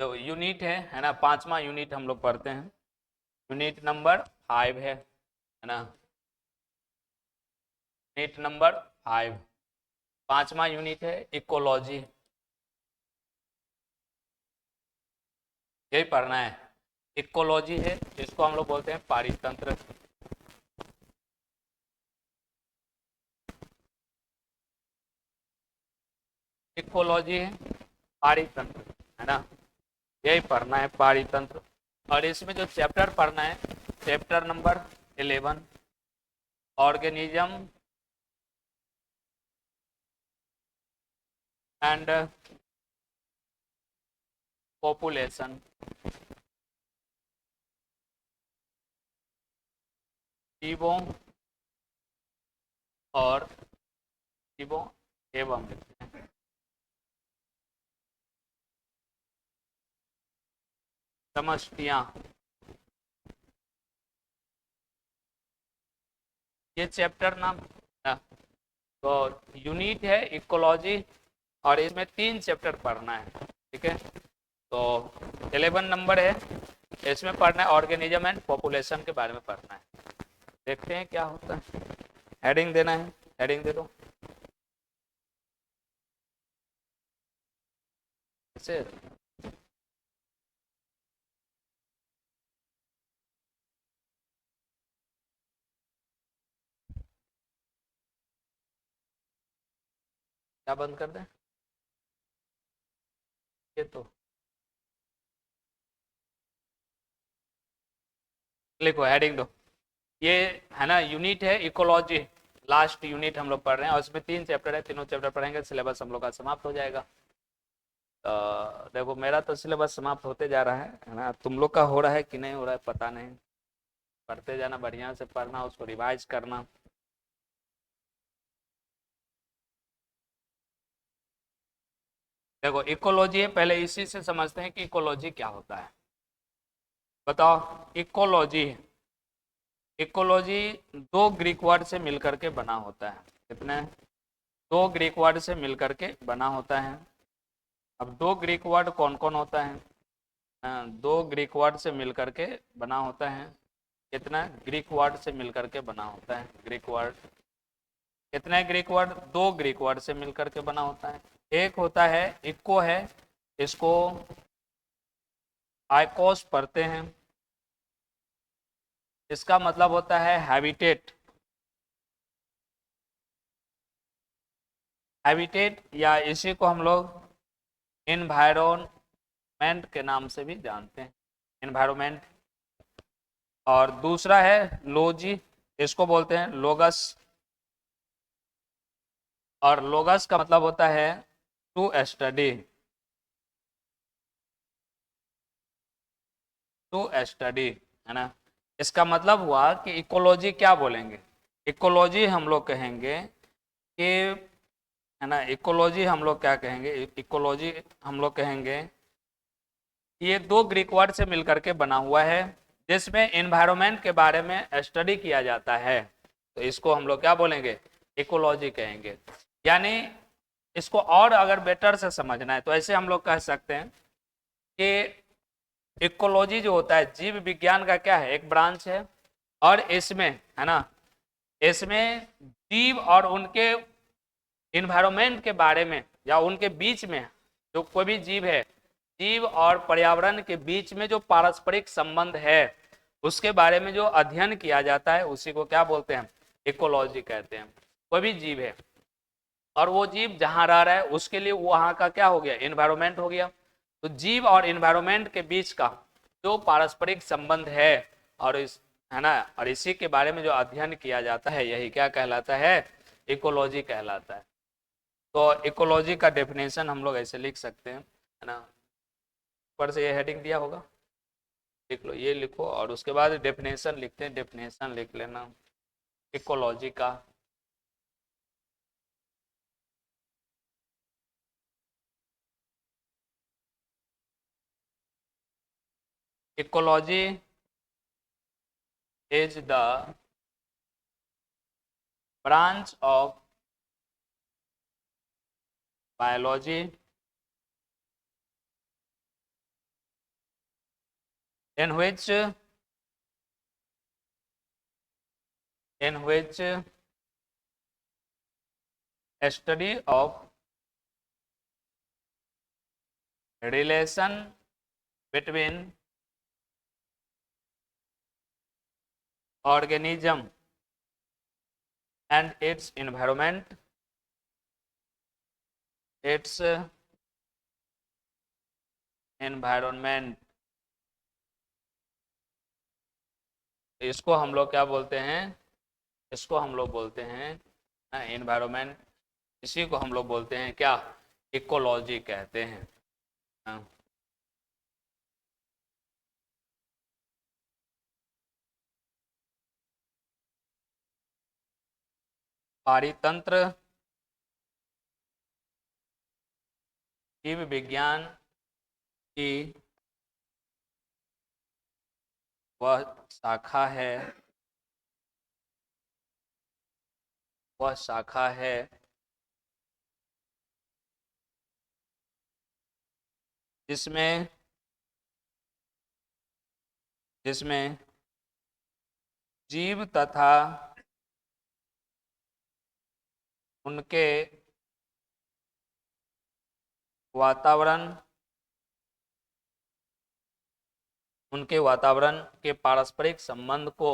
जो यूनिट है ना, पांचवा यूनिट हम लोग पढ़ते हैं, यूनिट नंबर 5 है ना, यूनिट नंबर 5, पांचवा यूनिट है इकोलॉजी, यही पढ़ना है। इकोलॉजी है, इसको हम लोग बोलते हैं पारितंत्र। इकोलॉजी है पारितंत्र, है ना, यही पढ़ना है पारितंत्र। और इसमें जो चैप्टर पढ़ना है, chapter number 11, organism and population, जीवों और जीवों एवं समष्टियां, ये चैप्टर नाम है। तो यूनिट है इकोलॉजी, और इसमें 3 चैप्टर पढ़ना है, ठीक है। तो 11 नंबर है, इसमें पढ़ना है ऑर्गेनिज्म एंड पॉपुलेशन के बारे में पढ़ना है। देखते हैं क्या होता है। हेडिंग देना है, हेडिंग दे दो इसे। क्या बंद कर दें, ये तो लिखो, हेडिंग दो। ये है ना यूनिट है इकोलॉजी, लास्ट यूनिट हम लोग पढ़ रहे हैं, और इसमें 3 चैप्टर है, तीनों चैप्टर पढ़ेंगे, सिलेबस हम लोग का समाप्त हो जाएगा। देखो मेरा तो सिलेबस समाप्त होते जा रहा है ना, तुम लोग का हो रहा है कि नहीं हो रहा है पता नहीं। पढ़ते जाना, बढ़िया से पढ़ना, उसको रिवाइज करना। देखो इकोलॉजी है, पहले इसी से समझते हैं कि इकोलॉजी क्या होता है। बताओ, इकोलॉजी, इकोलॉजी दो ग्रीक वर्ड से मिलकर के बना होता है। कितने? दो ग्रीक वर्ड से मिलकर के बना होता है। अब दो ग्रीक वर्ड कौन कौन होता है? दो ग्रीक वर्ड से मिलकर के बना होता है। कितना ग्रीक वर्ड से मिलकर के बना होता है? ग्रीक वर्ड कितने ग्रीक वर्ड? दो ग्रीक वर्ड से मिलकर के बना होता है। एक होता है इको है, इसको आइकोस पढ़ते हैं, इसका मतलब होता है हैबिटेट, हैबिटेट, या इसी को हम लोग इन्वायरमेंट के नाम से भी जानते हैं, इन्वायरमेंट। और दूसरा है लोजी, इसको बोलते हैं लोगस, और लोगस का मतलब होता है टू स्टडी, टू स्टडी, है ना। इसका मतलब हुआ कि इकोलॉजी क्या बोलेंगे? इकोलॉजी हम लोग कहेंगे कि, है ना, इकोलॉजी हम लोग क्या कहेंगे? इकोलॉजी हम लोग कहेंगे ये दो ग्रीक वर्ड से मिलकर के बना हुआ है, जिसमें एनवायरनमेंट के बारे में स्टडी किया जाता है। तो इसको हम लोग क्या बोलेंगे? इकोलॉजी कहेंगे। यानी इसको और अगर बेटर से समझना है तो ऐसे हम लोग कह सकते हैं कि इकोलॉजी जो होता है जीव विज्ञान का क्या है? एक ब्रांच है, और इसमें, है ना, इसमें जीव और उनके इन्वायरमेंट के बारे में, या उनके बीच में जो कोई भी जीव है, जीव और पर्यावरण के बीच में जो पारस्परिक संबंध है, उसके बारे में जो अध्ययन किया जाता है, उसी को क्या बोलते हैं? इकोलॉजी कहते हैं। कोई भी जीव है और वो जीव जहां रह रहा है उसके लिए वहां का क्या हो गया? इन्वायरमेंट हो गया। तो जीव और इन्वायरमेंट के बीच का जो पारस्परिक संबंध है, और इस, है ना, और इसी के बारे में जो अध्ययन किया जाता है, यही क्या कहलाता है? इकोलॉजी कहलाता है। तो इकोलॉजी का डेफिनेशन हम लोग ऐसे लिख सकते हैं, है ना, ऊपर से ये हेडिंग दिया होगा, लिख लो, ये लिखो, और उसके बाद डेफिनेशन लिखते हैं, डेफिनेशन लिख लेना इकोलॉजी का। Ecology is the branch of biology in which a study of relation between organism and its environment, इसको हम लोग क्या बोलते हैं, इसको हम लोग बोलते हैं एनवायरमेंट, इसी को हम लोग बोलते हैं क्या, इकोलॉजी कहते हैं। हाँ। पारितंत्र जीव विज्ञान की वह शाखा है, वह शाखा है जिसमें जिसमें जीव तथा उनके वातावरण के पारस्परिक संबंध को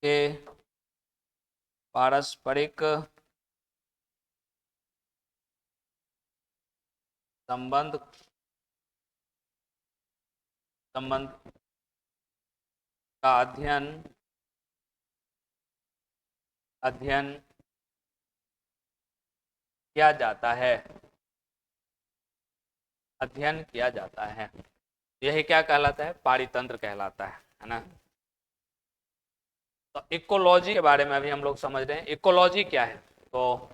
के पारस्परिक संबंध का अध्ययन किया जाता है, अध्ययन किया जाता है। यही क्या कहलाता है, पारितंत्र कहलाता है ना। तो इकोलॉजी के बारे में अभी हम लोग समझ रहे हैं, इकोलॉजी क्या है। तो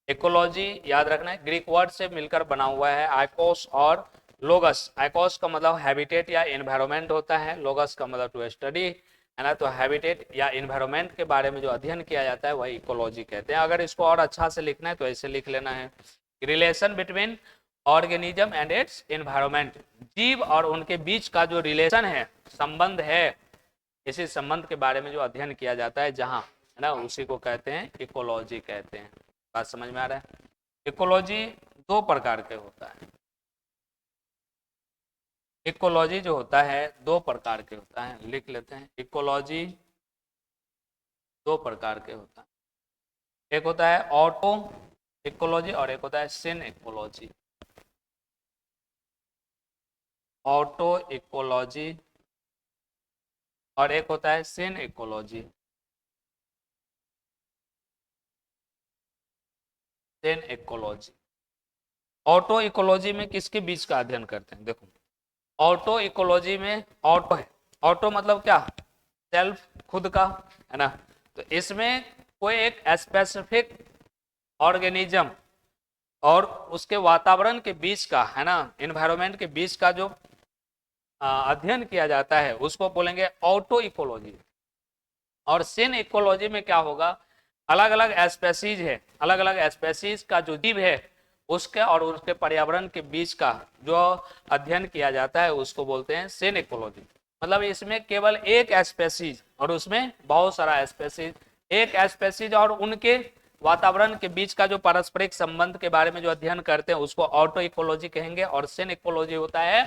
इकोलॉजी याद रखना है, ग्रीक वर्ड से मिलकर बना हुआ है, आइकोस और लोगस। आइकोस का मतलब हैबिटेट या एनवायरनमेंट होता है, लोगस का मतलब टू स्टडी है ना। तो हैबिटेट या एनवायरनमेंट के बारे में जो अध्ययन किया जाता है वही इकोलॉजी कहते हैं। अगर इसको और अच्छा से लिखना है तो ऐसे लिख लेना है, relation between organism and it's environment, जीव और उनके बीच का जो रिलेशन है, संबंध है, इसी संबंध के बारे में जो अध्ययन किया जाता है जहां है ना, उसी को कहते हैं इकोलॉजी कहते हैं। बात समझ में आ रहा है। इकोलॉजी दो प्रकार के होता है, इकोलॉजी जो होता है दो प्रकार के होता है, लिख लेते हैं। इकोलॉजी दो प्रकार के होता है, एक होता है ऑटो इकोलॉजी और एक होता है सिन इकोलॉजी। ऑटो इकोलॉजी और एक होता है सिन इकोलॉजी। सिन इकोलॉजी, ऑटो इकोलॉजी में किसके बीच का अध्ययन करते हैं, देखो ऑटो इकोलॉजी में ऑटो है, ऑटो मतलब क्या, सेल्फ, खुद का है ना। तो इसमें कोई एक स्पेसिफिक ऑर्गेनिज्म और उसके वातावरण के बीच का है ना, एनवायरनमेंट के बीच का जो अध्ययन किया जाता है उसको बोलेंगे ऑटो इकोलॉजी। और सिन इकोलॉजी में क्या होगा, अलग अलग स्पेसीज है, अलग अलग स्पेसीज का जो जीव है उसके और उसके पर्यावरण के बीच का जो अध्ययन किया जाता है उसको बोलते हैं सिन इकोलॉजी। मतलब इसमें केवल एक स्पेसीज और उसमें बहुत सारा स्पेसीज, एक स्पेसीज और उनके वातावरण के बीच का जो पारस्परिक संबंध के बारे में जो अध्ययन करते हैं उसको ऑटो इकोलॉजी कहेंगे। और सिन इकोलॉजी होता है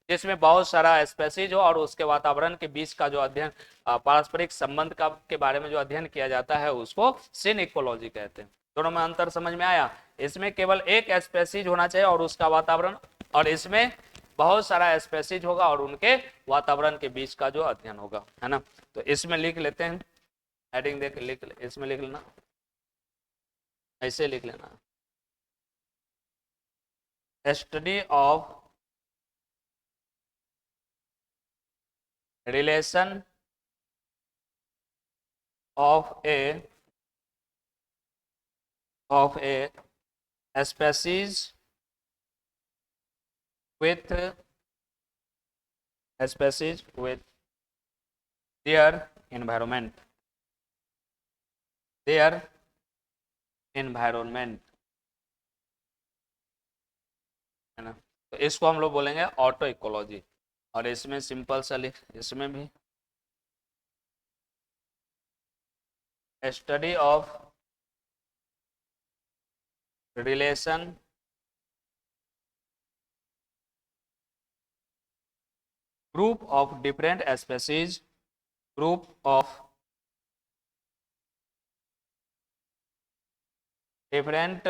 जिसमें बहुत सारा स्पेसीज हो और उसके वातावरण के बीच का जो अध्ययन पारस्परिक संबंध का के बारे में जो अध्ययन किया जाता है उसको सिन इकोलॉजी कहते हैं। दोनों में अंतर समझ में आया। इसमें केवल एक स्पेसीज होना चाहिए और उसका वातावरण, और इसमें बहुत सारा स्पेसीज होगा और उनके वातावरण के बीच का जो अध्ययन होगा, है ना। तो इसमें लिख लेते हैं, हेडिंग देख लिख, इसमें लिख लेना, ऐसे लिख लेना, study of relation of A species with their environment, है ना। तो इसको हम लोग बोलेंगे ऑटो इकोलॉजी। और इसमें सिंपल सा लिख, इसमें भी study of relation group of different species, group of different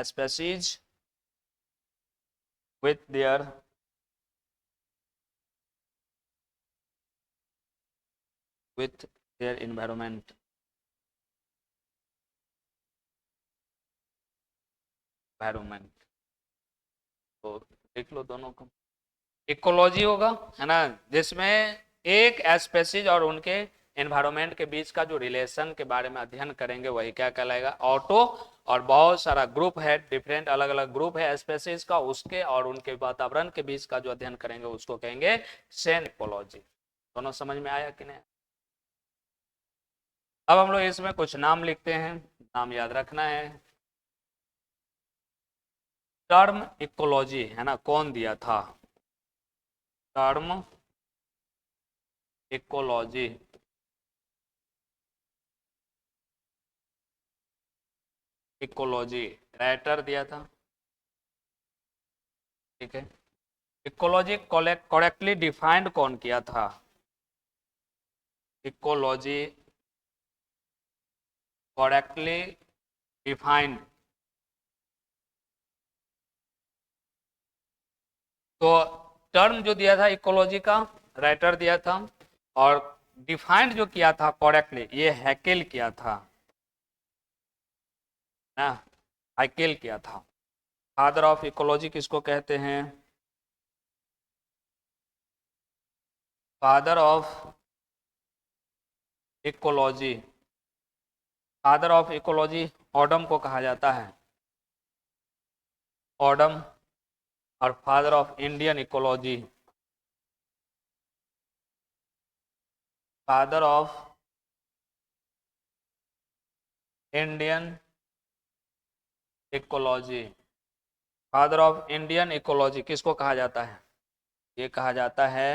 species with their environment तो देख लो दोनों को। इकोलॉजी होगा, है ना, जिसमें एक स्पेसीज और उनके एनवायरमेंट के बीच का जो रिलेशन के बारे में अध्ययन करेंगे वही क्या कहलाएगा, ऑटो। और बहुत सारा ग्रुप है, डिफरेंट अलग अलग ग्रुप है स्पेसीज का, उसके और उनके वातावरण के बीच का जो अध्ययन करेंगे उसको कहेंगे सेन इकोलॉजी। दोनों समझ में आया कि नहीं? अब हम लोग इसमें कुछ नाम लिखते हैं, नाम याद रखना है। टर्म इकोलॉजी, है ना, कौन दिया था? टर्म इकोलॉजी राइटर दिया था, ठीक है। इकोलॉजी करेक्टली डिफाइंड कौन किया था? इकोलॉजी करेक्टली डिफाइंड, तो टर्म जो दिया था इकोलॉजी का राइटर दिया था, और डिफाइंड जो किया था करेक्टली ये हैकेल किया था ना, हैकेल किया था। फादर ऑफ इकोलॉजी किसको कहते हैं? Father of ecology, father of ecology Odum को कहा जाता है, ऑडम। और father of Indian ecology, father of Indian ecology, father of Indian ecology किसको कहा जाता है? ये कहा जाता है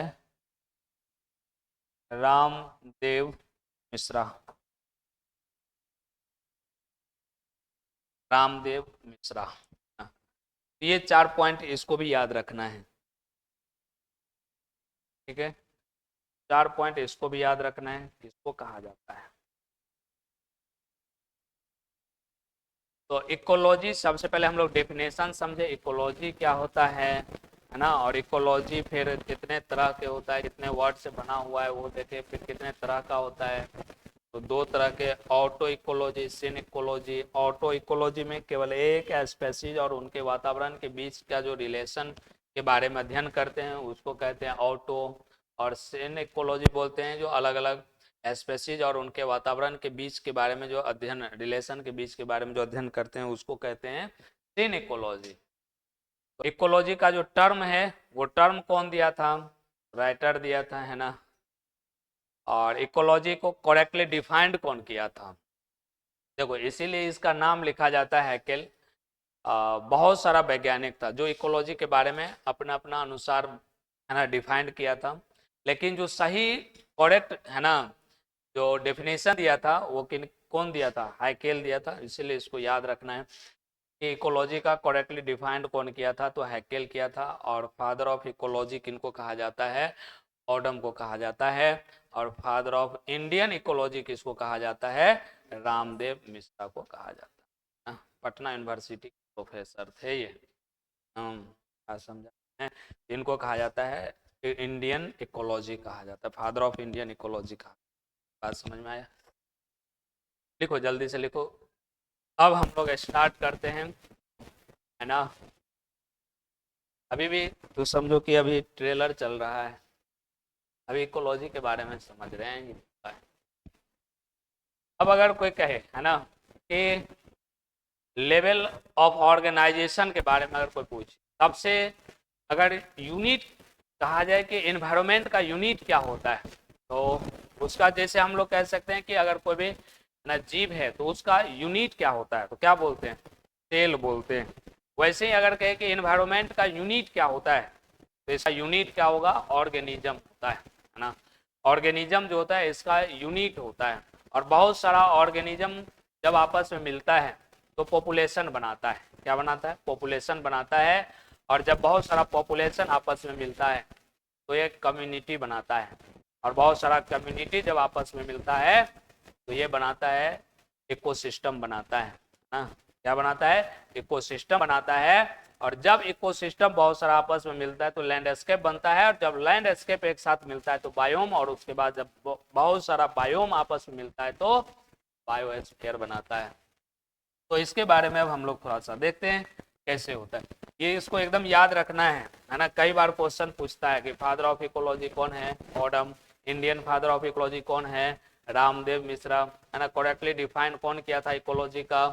रामदेव मिश्रा, रामदेव मिश्रा। ये 4 पॉइंट इसको भी याद रखना है, ठीक है। 4 पॉइंट इसको भी याद रखना है, किसको कहा जाता है। तो इकोलॉजी, सबसे पहले हम लोग डेफिनेशन समझे, इकोलॉजी क्या होता है ना। और इकोलॉजी फिर कितने तरह के होता है, कितने वर्ड से बना हुआ है वो देखे, फिर कितने तरह का होता है। तो 2 तरह के, ऑटो इकोलॉजी, सिन इकोलॉजी। ऑटो इकोलॉजी में केवल एक स्पेसीज और उनके वातावरण के बीच का जो रिलेशन के बारे में अध्ययन करते हैं उसको कहते हैं ऑटो। और सिन इकोलॉजी बोलते हैं जो अलग अलग स्पेसीज और उनके वातावरण के बीच के बारे में जो अध्ययन, रिलेशन के बीच के बारे में जो अध्ययन करते हैं उसको कहते हैं सिन इकोलॉजी। तो इकोलॉजी का जो टर्म है वो टर्म कौन दिया था? राइटर दिया था, है ना। और इकोलॉजी को करेक्टली डिफाइंड कौन किया था? देखो, इसीलिए इसका नाम लिखा जाता है हैकेल। बहुत सारा वैज्ञानिक था जो इकोलॉजी के बारे में अपना अपना अनुसार, है ना, डिफाइंड किया था। लेकिन जो सही करेक्ट, है ना, जो डेफिनेशन दिया था वो कौन दिया था? हैकेल दिया था। इसीलिए इसको याद रखना है कि इकोलॉजी का करेक्टली डिफाइंड कौन किया था, तो हैकेल किया था। और फादर ऑफ इकोलॉजी किनको कहा जाता है? ऑडम को कहा जाता है। और फादर ऑफ इंडियन इकोलॉजी किसको कहा जाता है? रामदेव मिश्रा को कहा जाता है। पटना यूनिवर्सिटी के प्रोफेसर थे ये, समझा है। इनको कहा जाता है इंडियन इकोलॉजी कहा जाता है, फादर ऑफ इंडियन इकोलॉजी कहा। बात समझ में आया? लिखो, जल्दी से लिखो। अब हम लोग स्टार्ट करते हैं, है ना। अभी भी तो समझो कि अभी ट्रेलर चल रहा है, अभी इकोलॉजी के बारे में समझ रहे हैं। अब अगर कोई कहे, है ना, कि लेवल ऑफ ऑर्गेनाइजेशन के बारे में अगर कोई पूछे, सबसे अगर यूनिट कहा जाए कि एनवायरनमेंट का यूनिट क्या होता है, तो उसका जैसे हम लोग कह सकते हैं कि अगर कोई भी ना जीव है तो उसका यूनिट क्या होता है, तो क्या बोलते हैं? सेल बोलते हैं। वैसे ही अगर कहे कि इन्वायरमेंट का यूनिट क्या होता है, तो इसका यूनिट क्या होगा, ऑर्गेनिज्म होता है ना। ऑर्गेनिज्म जो होता है इसका यूनिट होता है, और बहुत सारा ऑर्गेनिज्म जब आपस में मिलता है तो पॉपुलेशन बनाता है। क्या बनाता है, पॉपुलेशन बनाता है। और जब बहुत सारा पॉपुलेशन आपस में मिलता है तो एक कम्युनिटी बनाता है, और बहुत सारा कम्युनिटी जब आपस में मिलता है तो ये बनाता है इकोसिस्टम बनाता है ना। क्या बनाता है, इकोसिस्टम बनाता है। और जब इकोसिस्टम बहुत सारा आपस में मिलता है तो लैंडस्केप बनता है, और जब लैंडस्केप एक साथ मिलता है तो बायोम, और उसके बाद जब बहुत सारा बायोम आपस में मिलता है तो बायोस्फीयर बनाता है। तो इसके बारे में अब हम लोग थोड़ा सा देखते हैं कैसे होता है। ये इसको एकदम याद रखना है ना। कई बार क्वेश्चन पूछता है कि फादर ऑफ इकोलॉजी कौन है, ऑडम। इंडियन फादर ऑफ इकोलॉजी कौन है, रामदेव मिश्रा, है ना। करेक्टली डिफाइन कौन किया था इकोलॉजी का,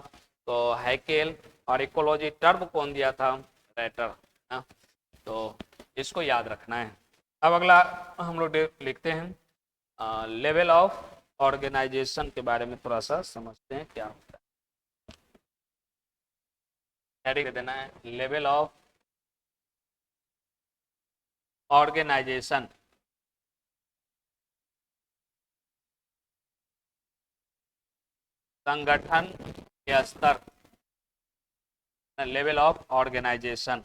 तो हैकेल। और इकोलॉजी टर्म कौन दिया था, रेटर ना। तो इसको याद रखना है। अब अगला हम लोग लिखते हैं लेवल ऑफ ऑर्गेनाइजेशन के बारे में थोड़ा सा समझते हैं क्या होता है। हेडिंग देना है लेवल ऑफ ऑर्गेनाइजेशन। संगठन के स्तर, level of organisation,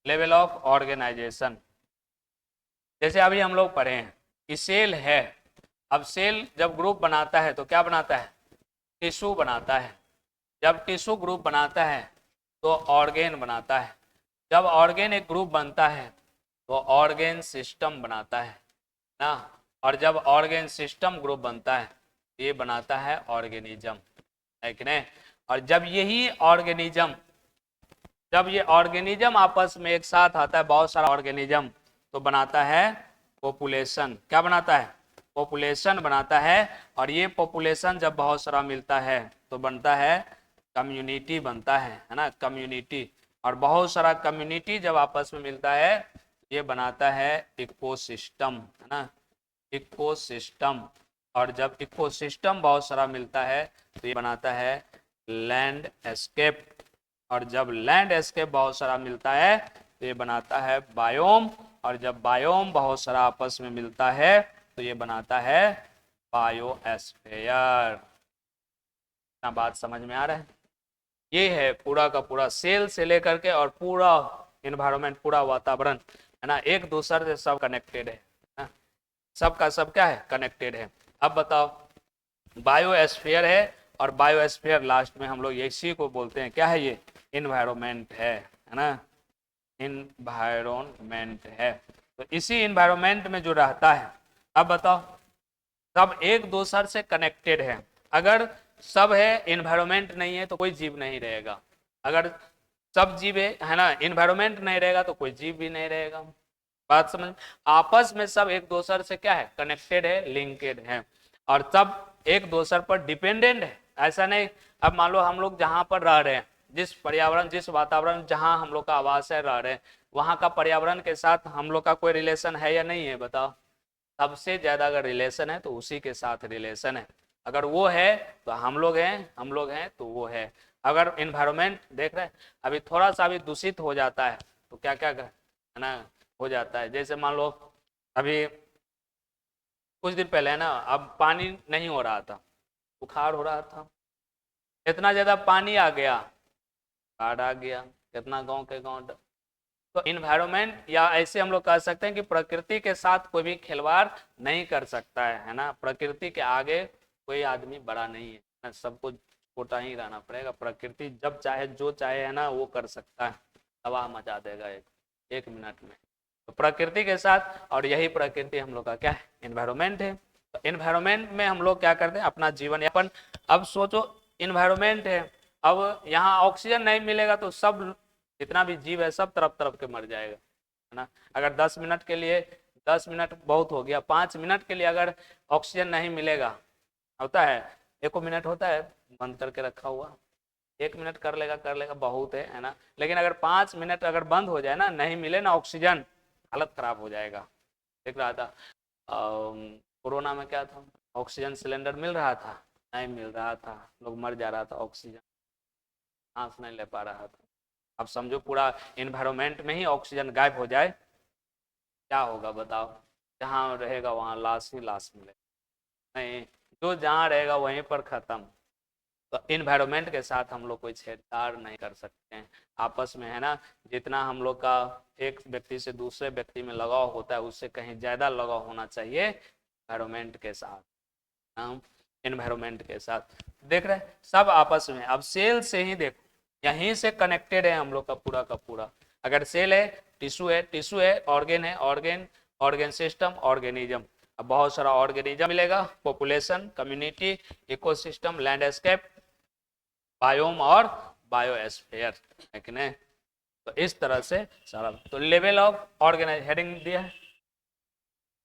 level of organisation. जैसे अभी हम लोग पढ़े हैं कि सेल है। अब सेल जब ग्रुप बनाता है तो क्या बनाता है, टिश्यू बनाता है। जब टिश्यू ग्रुप बनाता है तो ऑर्गेन बनाता है। जब ऑर्गेन एक ग्रुप बनता है तो ऑर्गेन सिस्टम बनाता है ना। और जब ऑर्गेन सिस्टम ग्रुप बनता है ये बनाता है ऑर्गेनिज्म, है कि नहीं। और जब यही ऑर्गेनिज्म, जब ये ऑर्गेनिज्म आपस में एक साथ आता है, बहुत सारा ऑर्गेनिज्म, तो बनाता है पॉपुलेशन। क्या बनाता है, पॉपुलेशन बनाता है। और ये पॉपुलेशन जब बहुत सारा मिलता है तो बनता है कम्युनिटी बनता है ना, कम्युनिटी। और बहुत सारा कम्युनिटी जब आपस में मिलता है ये बनाता है इकोसिस्टम, है ना, इकोसिस्टम। और जब इकोसिस्टम बहुत सारा मिलता है तो ये बनाता है लैंड एस्केप। और जब लैंड एस्केप बहुत सारा मिलता है तो ये बनाता है बायोम। और जब बायोम बहुत सारा आपस में मिलता है तो ये बनाता है बायोस्फीयर। ना बात समझ में आ रहा है। ये है पूरा का पूरा सेल से लेकर के और पूरा इन्वायरमेंट, पूरा वातावरण, है ना, एक दूसरे से सब कनेक्टेड है ना? सब का सब क्या है, कनेक्टेड है। अब बताओ, बायोस्फीयर है, और बायोस्फीयर लास्ट में हम लोग इसी को बोलते हैं, क्या है ये, इन्वायरमेंट है ना, इन्वायरमेंट है। तो इसी इन्वायरमेंट में जो रहता है, अब बताओ, सब एक दूसरे से कनेक्टेड है। अगर सब है, इन्वायरमेंट नहीं है तो कोई जीव नहीं रहेगा। अगर सब जीव है ना, इन्वायरमेंट नहीं रहेगा तो कोई जीव भी नहीं रहेगा। बात समझ, आपस में सब एक दूसरे से क्या है, कनेक्टेड है, लिंकेड है, और सब एक दूसरे पर डिपेंडेंट है। ऐसा नहीं, अब मान लो हम लोग जहां पर रह रहे हैं, जिस पर्यावरण, जिस वातावरण, जहां हम लोग का आवास है, रह रहे हैं, वहां का पर्यावरण के साथ हम लोग का कोई रिलेशन है या नहीं है, बताओ। सबसे ज्यादा अगर रिलेशन है तो उसी के साथ रिलेशन है। अगर वो है तो हम लोग हैं, हम लोग हैं तो वो है। अगर इन्वायरमेंट देख रहे हैं, अभी थोड़ा सा भी दूषित हो जाता है तो क्या क्या है ना, हो जाता है। जैसे मान लो अभी कुछ दिन पहले है ना, अब पानी नहीं हो रहा था, बुखार हो रहा था, इतना ज्यादा पानी आ गया, बाढ़ आ गया, कितना गांव के गांव। तो इन्वायरमेंट, या ऐसे हम लोग कह सकते हैं कि प्रकृति के साथ कोई भी खिलवाड़ नहीं कर सकता है ना। प्रकृति के आगे कोई आदमी बड़ा नहीं है ना, सबको छोटा ही रहना पड़ेगा। प्रकृति जब चाहे जो चाहे है ना वो कर सकता है, तबाह मचा देगा एक मिनट में। तो प्रकृति के साथ, और यही प्रकृति हम लोग का क्या है, इन्वायरमेंट है। तो इन्वायरमेंट में हम लोग क्या करते हैं, अपना जीवन यापन। अब सोचो, इन्वायरमेंट है, अब यहाँ ऑक्सीजन नहीं मिलेगा तो सब, जितना भी जीव है सब तरफ तरफ के मर जाएगा, है ना। अगर 10 मिनट के लिए, 10 मिनट बहुत हो गया, 5 मिनट के लिए अगर ऑक्सीजन नहीं मिलेगा, होता है, 1 मिनट होता है बंद करके रखा हुआ, 1 मिनट कर लेगा बहुत है ना। लेकिन अगर 5 मिनट अगर बंद हो जाए ना, नहीं मिले ना ऑक्सीजन, हालत खराब हो जाएगा। देख रहा था कोरोना में क्या था, ऑक्सीजन सिलेंडर मिल रहा था, नहीं मिल रहा था, लोग मर जा रहा था ऑक्सीजन। सांस नहीं ले पा रहा था। अब समझो पूरा इन्वायरमेंट में ही ऑक्सीजन गायब हो जाए, क्या होगा बताओ? जहाँ रहेगा वहाँ लाश ही लाश मिलेगा। नहीं, जो जहाँ रहेगा वहीं पर खत्म। तो इन्वायरमेंट के साथ हम लोग कोई छेड़छाड़ नहीं कर सकते हैं आपस में, है ना। जितना हम लोग का एक व्यक्ति से दूसरे व्यक्ति में लगाव होता है, उससे कहीं ज़्यादा लगाव होना चाहिए इन्वायरमेंट के साथ। हम इन्वायरमेंट के साथ देख रहे हैं सब आपस में। अब सेल से ही देखो, यहीं से कनेक्टेड है हम लोग का पूरा। अगर सेल है, टिश्यू है, ऑर्गेन है, ऑर्गेन सिस्टम, ऑर्गेनिज्म। अब बहुत सारा ऑर्गेनिज्म मिलेगा, population, community, ecosystem, landscape, biome और बायोस्फीयर, है कि नहीं। तो इस तरह से सारा, तो लेवल ऑफ ऑर्गेनाइज हेडिंग दिया है।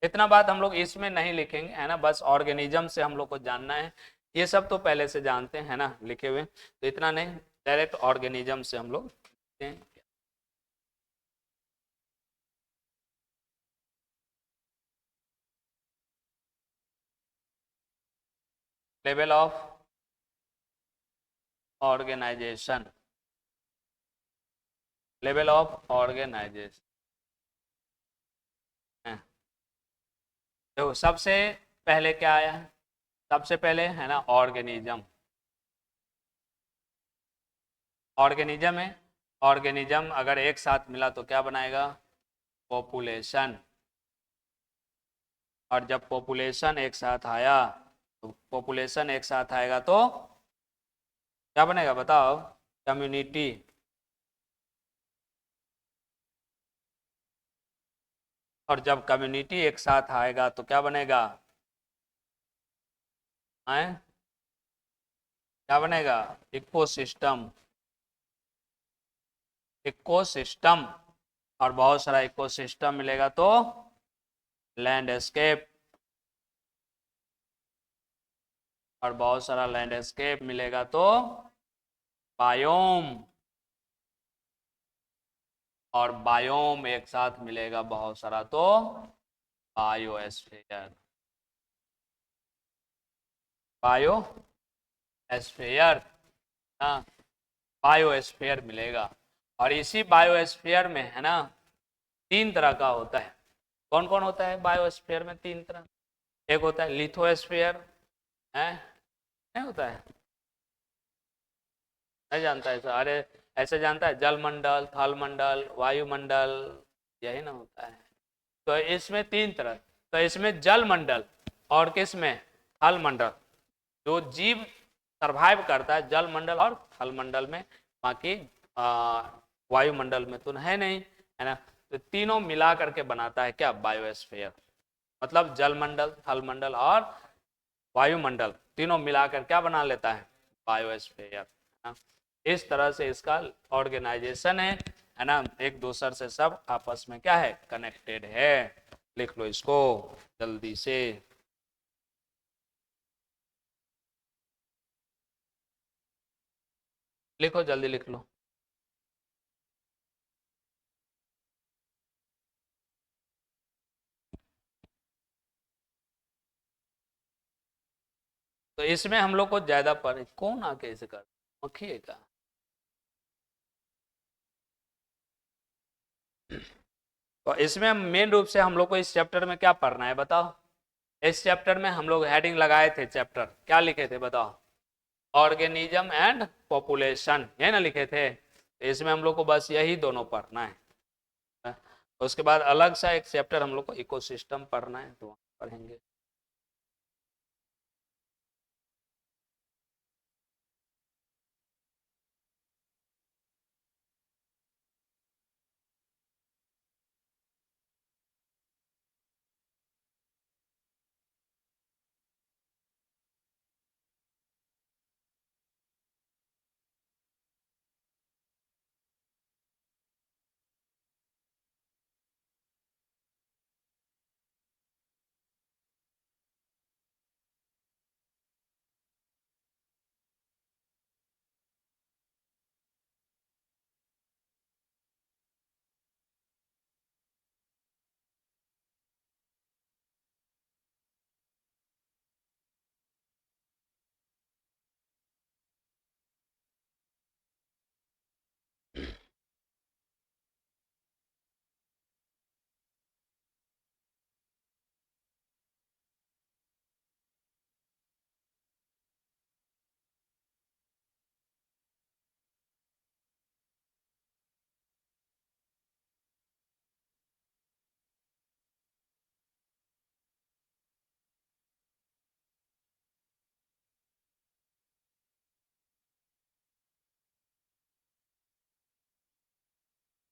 इतना बात हम लोग इसमें नहीं लिखेंगे, है ना, बस ऑर्गेनिज्म से हम लोग को जानना है। ये सब तो पहले से जानते हैं, है ना, लिखे हुए, तो इतना नहीं, डायरेक्ट ऑर्गेनिज्म से हम लोग लिखते हैं। Level of organisation, level of organisation. देखो सबसे पहले क्या आया है? सबसे पहले है ना ऑर्गेनिज्म। ऑर्गेनिज्म है, ऑर्गेनिज्म अगर एक साथ मिला तो क्या बनाएगा? पॉपुलेशन। और जब पॉपुलेशन एक साथ आया, तो पॉपुलेशन एक साथ आएगा तो क्या बनेगा बताओ? कम्युनिटी। और जब कम्युनिटी एक साथ आएगा तो क्या बनेगा? आए, क्या बनेगा? इकोसिस्टम। इकोसिस्टम, और बहुत सारा इकोसिस्टम मिलेगा तो लैंडस्केप। और बहुत सारा लैंडस्केप मिलेगा तो बायोम। और बायोम एक साथ मिलेगा बहुत सारा तो बायोस्फीयर। बायोस्फीयर, हाँ, बायोस्फीयर मिलेगा। और इसी बायोस्फीयर में, है ना, तीन तरह का होता है। कौन कौन होता है बायोस्फीयर में? तीन तरह। एक होता है लिथोस्फीयर, है, नहीं होता है? नहीं जानता है? अरे ऐसे जानता है, जल मंडल, थल मंडल, वायुमंडल, यही ना होता है। तो इसमें तीन तरह। तो इसमें जल मंडल और किस में? थल मंडल। जो जीव सरवाइव करता है जल मंडल और थल मंडल में, बाकी वायुमंडल में तो है नहीं, है ना। तो तीनों मिला करके बनाता है क्या? बायोस्फीयर। मतलब जल मंडल, थल मंडल और वायुमंडल तीनों मिलाकर क्या बना लेता है? बायोस्फीयर। इस तरह से इसका ऑर्गेनाइजेशन है ना, एक दूसरे से सब आपस में क्या है? कनेक्टेड है। लिख लो इसको जल्दी से। लिखो, जल्दी लिख लो। तो इसमें हम लोग को ज्यादा पर कौन आके इसे कर, मक्खी है का? तो इसमें मेन रूप से हम लोग को इस चैप्टर में क्या पढ़ना है बताओ? इस चैप्टर में हम लोग हेडिंग लगाए थे, चैप्टर क्या लिखे थे बताओ? ऑर्गेनिज्म एंड पॉपुलेशन, ये ना लिखे थे। तो इसमें हम लोग को बस यही दोनों पढ़ना है। उसके बाद अलग सा एक चैप्टर हम लोग को इकोसिस्टम पढ़ना है, तो पढ़ेंगे।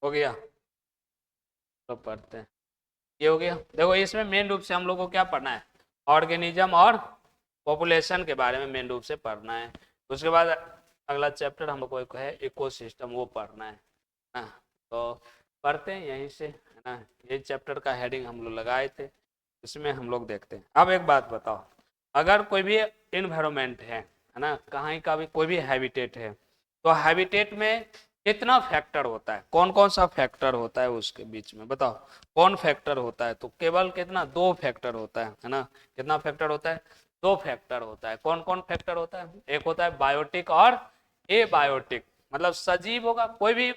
हो गया, तो पढ़ते हैं। ये हो गया। देखो इसमें मेन रूप से हम लोग को क्या पढ़ना है, ऑर्गेनिज्म और पॉपुलेशन के बारे में मेन रूप से पढ़ना है। उसके बाद अगला चैप्टर हम लोग को एक है इकोसिस्टम, वो पढ़ना है ना। तो पढ़ते हैं यहीं से, है ना। ये चैप्टर का हेडिंग हम लोग लगाए थे, इसमें हम लोग देखते हैं। अब एक बात बताओ, अगर कोई भी इन्वायरमेंट है ना, कहीं का भी कोई भी हैबिटेट है, तो हैबिटेट में कितना फैक्टर होता है, कौन कौन सा फैक्टर होता है उसके बीच में, बताओ कौन फैक्टर होता है। तो केवल कितना, दो फैक्टर होता है ना। कितना फैक्टर होता है, दो फैक्टर होता है। कौन कौन फैक्टर होता है, एक होता है बायोटिक और ए बायोटिक। मतलब सजीव होगा कोई भी,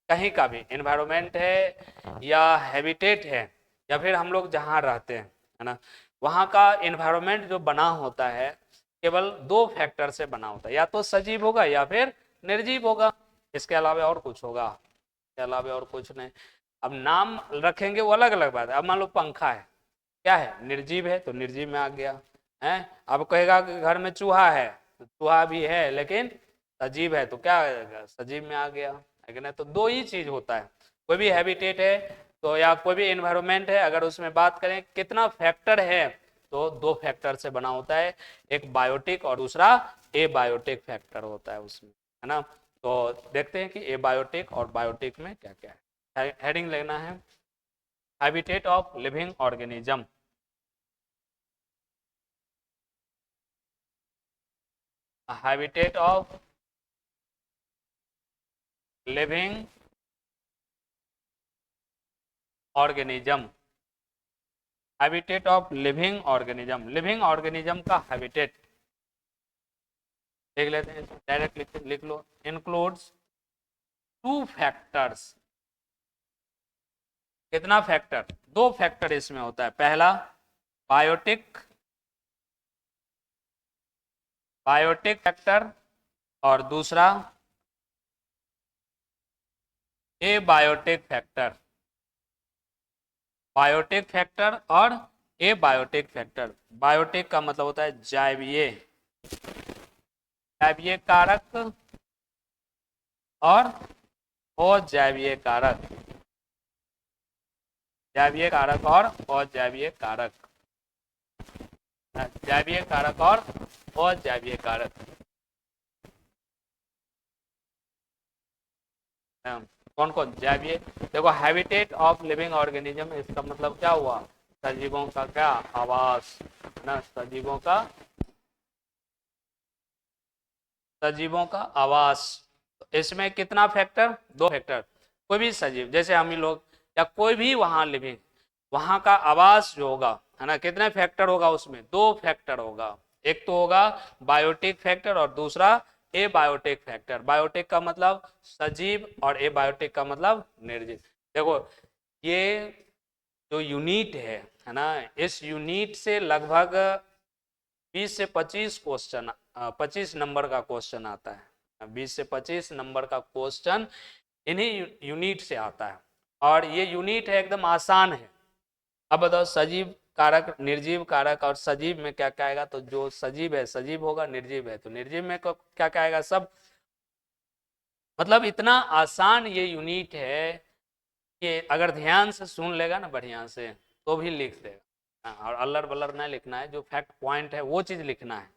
कहीं का भी एनवायरमेंट है या हैबिटेट है, या फिर हम लोग जहाँ रहते हैं, है ना, वहाँ का एनवायरमेंट जो बना होता है केवल दो फैक्टर से बना होता है, या तो सजीव होगा या फिर निर्जीव होगा। इसके अलावा और कुछ होगा, इसके अलावा और कुछ नहीं। अब नाम रखेंगे वो अलग अलग बात है। अब मान लो पंखा है, क्या है, निर्जीव है, तो निर्जीव में आ गया है। अब कहेगा कि घर में चूहा है, तो चूहा भी है लेकिन सजीव है, तो क्या आएगा, सजीव में आ गया, है कि नहीं। तो दो ही चीज होता है, कोई भी हैबिटेट है तो या कोई भी एनवायरमेंट है, अगर उसमें बात करें कितना फैक्टर है, तो दो फैक्टर से बना होता है, एक बायोटिक और दूसरा एबायोटिक फैक्टर होता है उसमें, है ना। तो देखते हैं कि एबायोटिक और बायोटिक में क्या क्या है। हेडिंग लेना है habitat of living organism. Habitat of living organism. Habitat of living organism, living organism का हैबिटेट देख लेते हैं, डायरेक्ट लिख लो, इंक्लूड्स टू फैक्टर्स। कितना फैक्टर, दो फैक्टर इसमें होता है। पहला बायोटिक, बायोटिक फैक्टर, और दूसरा एबायोटिक फैक्टर। बायोटिक फैक्टर और एबायोटिक फैक्टर। बायोटिक का मतलब होता है जैवीय, जैवीय कारक और अजैवीय कारक, जैवीय कारक और अजैवीय कारक, जैवीय कारक और अजैवीय कारक। कौन कौन, जैवीय, देखो हैबिटेट ऑफ लिविंग ऑर्गेनिज्म, इसका मतलब क्या हुआ, सजीवों का क्या आवास, ना, सजीवों का, सजीवों का आवास। इसमें कितना फैक्टर, दो फैक्टर। कोई भी सजीव जैसे हम ही लोग या कोई भी वहां लिविंग, वहां का आवास जो होगा, है ना, कितने फैक्टर होगा उसमें, दो फैक्टर होगा। एक तो होगा बायोटिक फैक्टर और दूसरा एबायोटिक फैक्टर। बायोटिक का मतलब सजीव और एबायोटिक का मतलब निर्जीव। देखो ये जो यूनिट है ना, इस यूनिट से लगभग 20 से 25 क्वेश्चन, 25 नंबर का क्वेश्चन आता है। 20 से 25 नंबर का क्वेश्चन इन्हीं यूनिट से आता है, और ये यूनिट है एकदम आसान है। अब बताओ सजीव कारक, निर्जीव कारक, और सजीव में क्या क्या आएगा। तो जो सजीव है सजीव होगा, निर्जीव है तो निर्जीव में क्या क्या आएगा सब। मतलब इतना आसान ये यूनिट है कि अगर ध्यान से सुन लेगा ना बढ़िया से, तो भी लिख देगा। और अल्लर बल्लर नहीं लिखना है, जो फैक्ट पॉइंट है वो चीज लिखना है,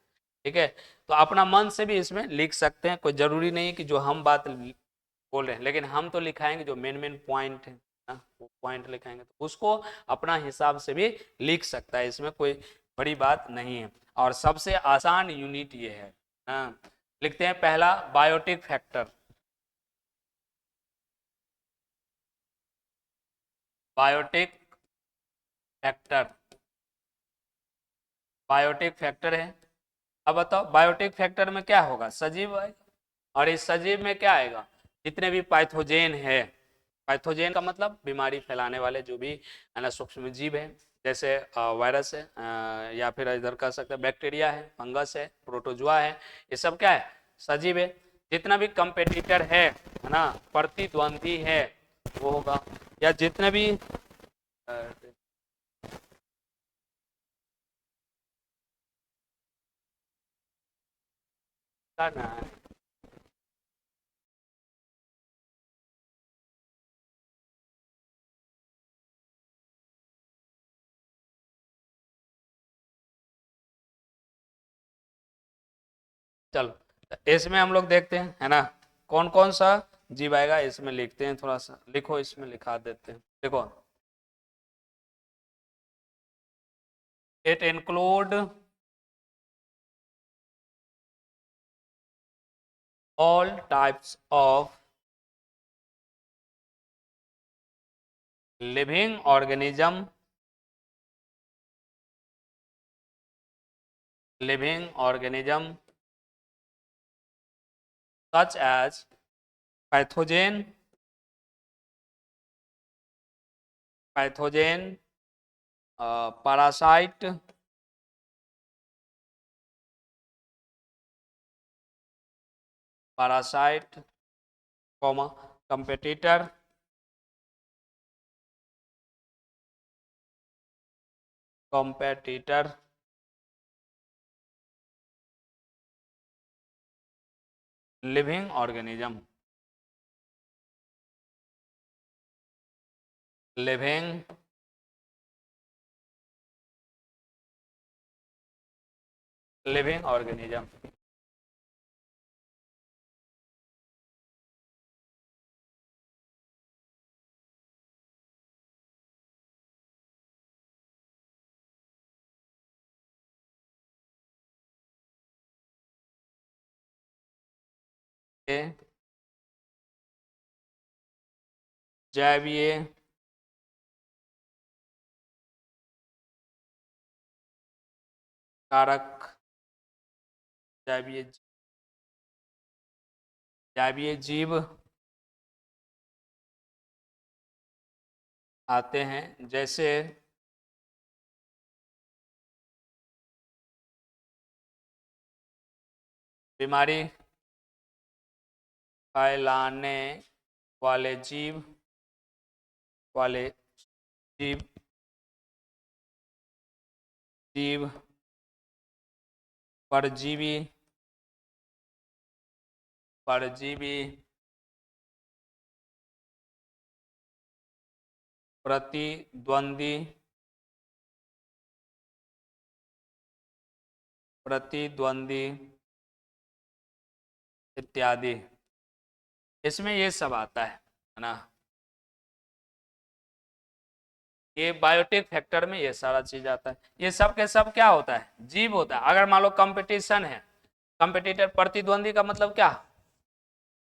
ठीक है। तो अपना मन से भी इसमें लिख सकते हैं, कोई जरूरी नहीं है कि जो हम बात बोल रहे हैं, लेकिन हम तो लिखाएंगे जो मेन मेन पॉइंट है ना, वो पॉइंट लिखाएंगे, तो उसको अपना हिसाब से भी लिख सकता है, इसमें कोई बड़ी बात नहीं है। और सबसे आसान यूनिट ये है ना। लिखते हैं पहला biotic factor, biotic factor, biotic factor है। अब बताओ बायोटिक फैक्टर में क्या होगा, सजीव आएगा, और इस सजीव में क्या आएगा, जितने भी पैथोजेन है, पैथोजेन का मतलब बीमारी फैलाने वाले जो भी, है ना, सूक्ष्म जीव है, जैसे वायरस है, या फिर इधर कह सकते हैं बैक्टीरिया है, फंगस है, प्रोटोजुआ है, ये सब क्या है, सजीव है। जितना भी कंपेटिटर है ना, प्रतिद्वंदी है, वो होगा, या जितने भी ना चलो, तो इसमें हम लोग देखते हैं, है ना, कौन कौन सा जीव आएगा, इसमें लिखते हैं, थोड़ा सा लिखो, इसमें लिखा देते हैं। देखो, it include all types of living organism, such as pathogen, parasite, comma, competitor, living organism, living organism, के जैवीय कारक, जैवीय जीव आते हैं, जैसे बीमारी फैलाने वाले जीव जीव परजीवी प्रतिद्वंदी इत्यादि, इसमें ये सब आता है ना। ये बायोटिक फैक्टर में ये सारा चीज आता है। ये सब के सब क्या होता है, जीव होता है। अगर मान लो कंपटीशन है, कंपटीटर, प्रतिद्वंदी का मतलब क्या,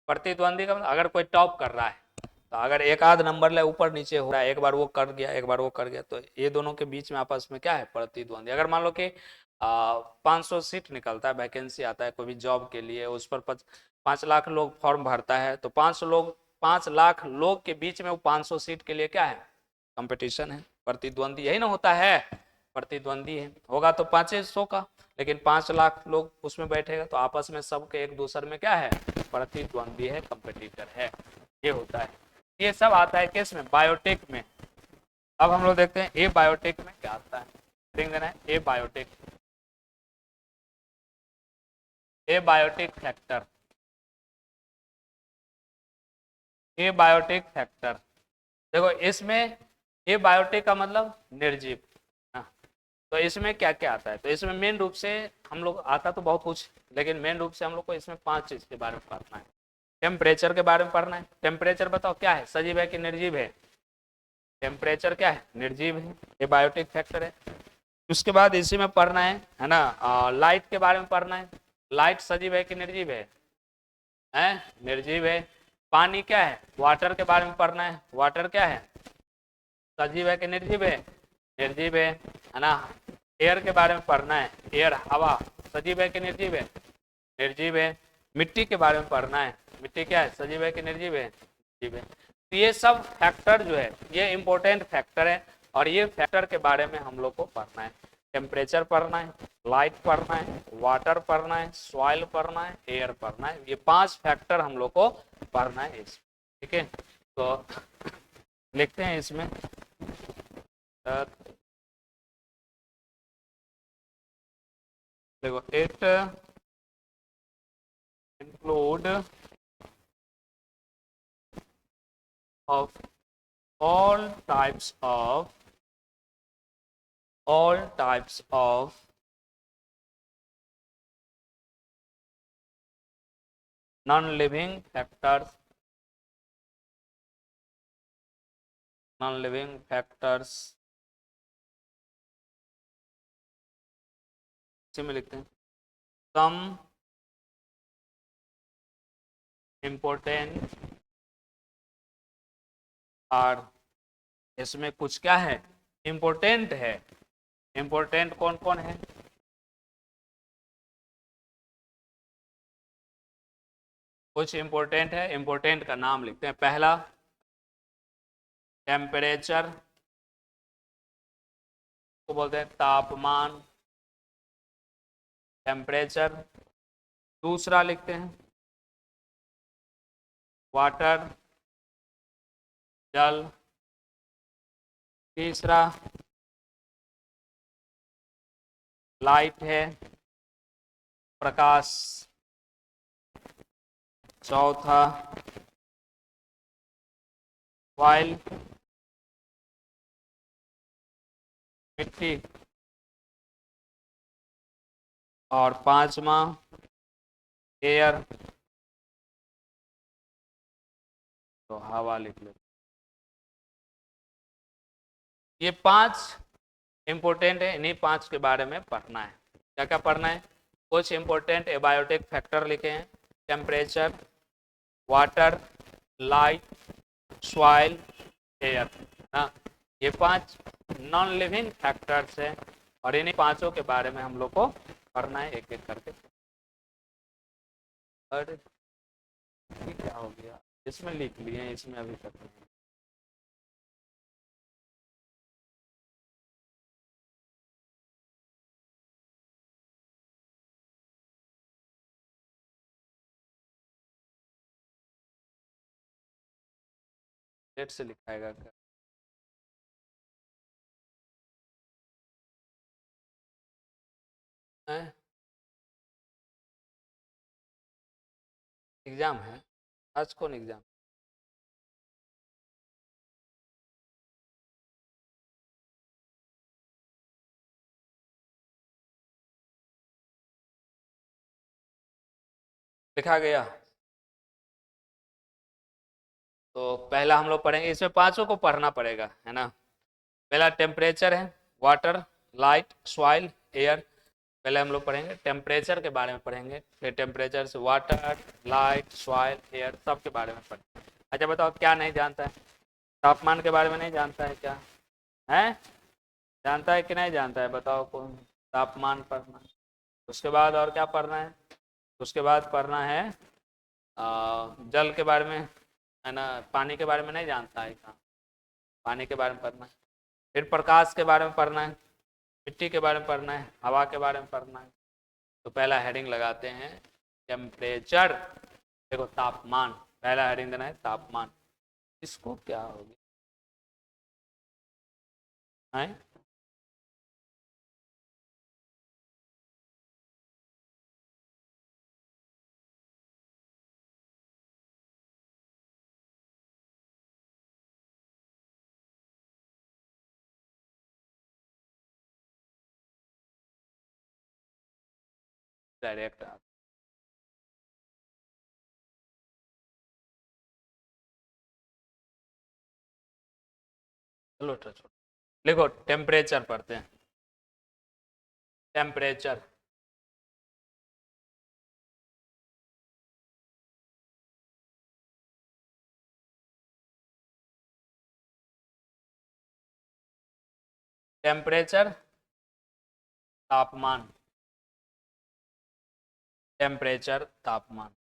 प्रतिद्वंदी का मतलब अगर कोई टॉप कर रहा है, तो अगर एक आध नंबर ले ऊपर नीचे हो रहा है, एक बार वो कर गया, एक बार वो कर गया, तो ये दोनों के बीच में आपस में क्या है, प्रतिद्वंदी। अगर मान लो कि 500 सीट निकलता है, वैकेंसी आता है कोई भी जॉब के लिए, उस पर 5 लाख लोग फॉर्म भरता है, तो 5 लाख लोग के बीच में वो 500 सीट के लिए क्या है, कंपटीशन है, प्रतिद्वंदी, यही ना होता है, प्रतिद्वंदी है। होगा तो 500 का, लेकिन 5 लाख लोग उसमें बैठेगा, तो आपस में सबके एक दूसरे में क्या है, प्रतिद्वंदी है, कंपटीटर है, ये होता है। ये सब आता है किस में, बायोटेक में। अब हम लोग देखते हैं ए बायोटेक में क्या आता है, देना है ए बायोटेक, ए बायोटिक फैक्टर, ए बायोटिक फैक्टर। देखो इसमें ए बायोटिक का मतलब निर्जीव, हाँ। तो इसमें क्या क्या आता है, तो इसमें मेन रूप से हम लोग, आता तो बहुत कुछ, लेकिन मेन रूप से हम लोग को इसमें 5 चीज के बारे में पढ़ना है। टेम्परेचर के बारे में पढ़ना है। टेम्परेचर बताओ क्या है, सजीव है कि निर्जीव है, टेम्परेचर क्या है, निर्जीव है, ये बायोटिक फैक्टर है। उसके बाद इसी में पढ़ना है ना, लाइट के बारे में पढ़ना है। लाइट सजीव है कि निर्जीव है, निर्जीव है। पानी क्या है, वाटर के बारे में पढ़ना है। वाटर क्या है, सजीव है कि निर्जीव है ना। एयर के बारे में पढ़ना है। एयर हवा, सजीव है कि निर्जीव है। मिट्टी के बारे में पढ़ना है। मिट्टी क्या है, सजीव है कि निर्जीव है। तो ये सब फैक्टर जो है, ये इंपॉर्टेंट फैक्टर है, और ये फैक्टर के बारे में हम लोग को पढ़ना है। टेम्परेचर पढ़ना है, लाइट पढ़ना है, वाटर पढ़ना है, सॉइल पढ़ना है, एयर पढ़ना है। ये 5 फैक्टर हम लोग को पढ़ना है इसमें, ठीक है। तो लिखते हैं इसमें, देखो, it include of all types of non living factors, non living factors इसी में लिखते हैं सम इम्पोर्टेंट आर, इसमें कुछ क्या है, इम्पोर्टेंट है। इम्पोर्टेंट कौन कौन है, कुछ इम्पोर्टेंट है, इम्पोर्टेंट का नाम लिखते हैं। पहला टेम्परेचर को बोलते हैं तापमान, टेम्परेचर। दूसरा लिखते हैं वाटर, जल। तीसरा लाइट है, प्रकाश। चौथा ऑयल, मिट्टी। और पांचवा एयर, तो हवा लिख लो। ये पांच इंपॉर्टेंट है, इन्हीं पांच के बारे में पढ़ना है। क्या क्या पढ़ना है, कुछ इंपॉर्टेंट एबायोटिक फैक्टर लिखे हैं, temperature, water, light, soil, air. हाँ, ये पांच नॉन लिविंग फैक्टर्स हैं और इन्हीं पांचों के बारे में हम लोग को पढ़ना है एक एक करके। और ये क्या हो गया, इसमें लिख लिए, इसमें अभी तक नहीं। डेट से लिखाएगा क्या, एग्जाम है आज, कौन एग्जाम? लिखा गया। तो पहला हम लोग पढ़ेंगे, इसमें पांचों को पढ़ना पड़ेगा, है ना। पहला टेम्परेचर है, वाटर, लाइट, सॉइल, एयर। पहले हम लोग पढ़ेंगे टेम्परेचर के बारे में पढ़ेंगे, फिर टेम्परेचर से वाटर, लाइट, सॉइल, एयर सब के बारे में पढ़ेंगे। अच्छा बताओ, क्या नहीं जानता है, तापमान के बारे में नहीं जानता है क्या, है? जानता है कि नहीं जानता है, बताओ कौन। तापमान पढ़ना है। उसके बाद और क्या पढ़ना है, उसके बाद पढ़ना है जल के बारे में, है ना। पानी के बारे में नहीं जानता है क्या, पानी के बारे में पढ़ना है। फिर प्रकाश के बारे में पढ़ना है, मिट्टी के बारे में पढ़ना है, हवा के बारे में पढ़ना है। तो पहला हेडिंग लगाते हैं टेम्परेचर। देखो तापमान, पहला हेडिंग देना है तापमान। इसको क्या हो गया है, डायरेक्ट। चलो छोड़ो, लिखो टेम्परेचर पढ़ते हैं। टेम्परेचर, टेम्परेचर तापमान, टेम्परेचर तापमान।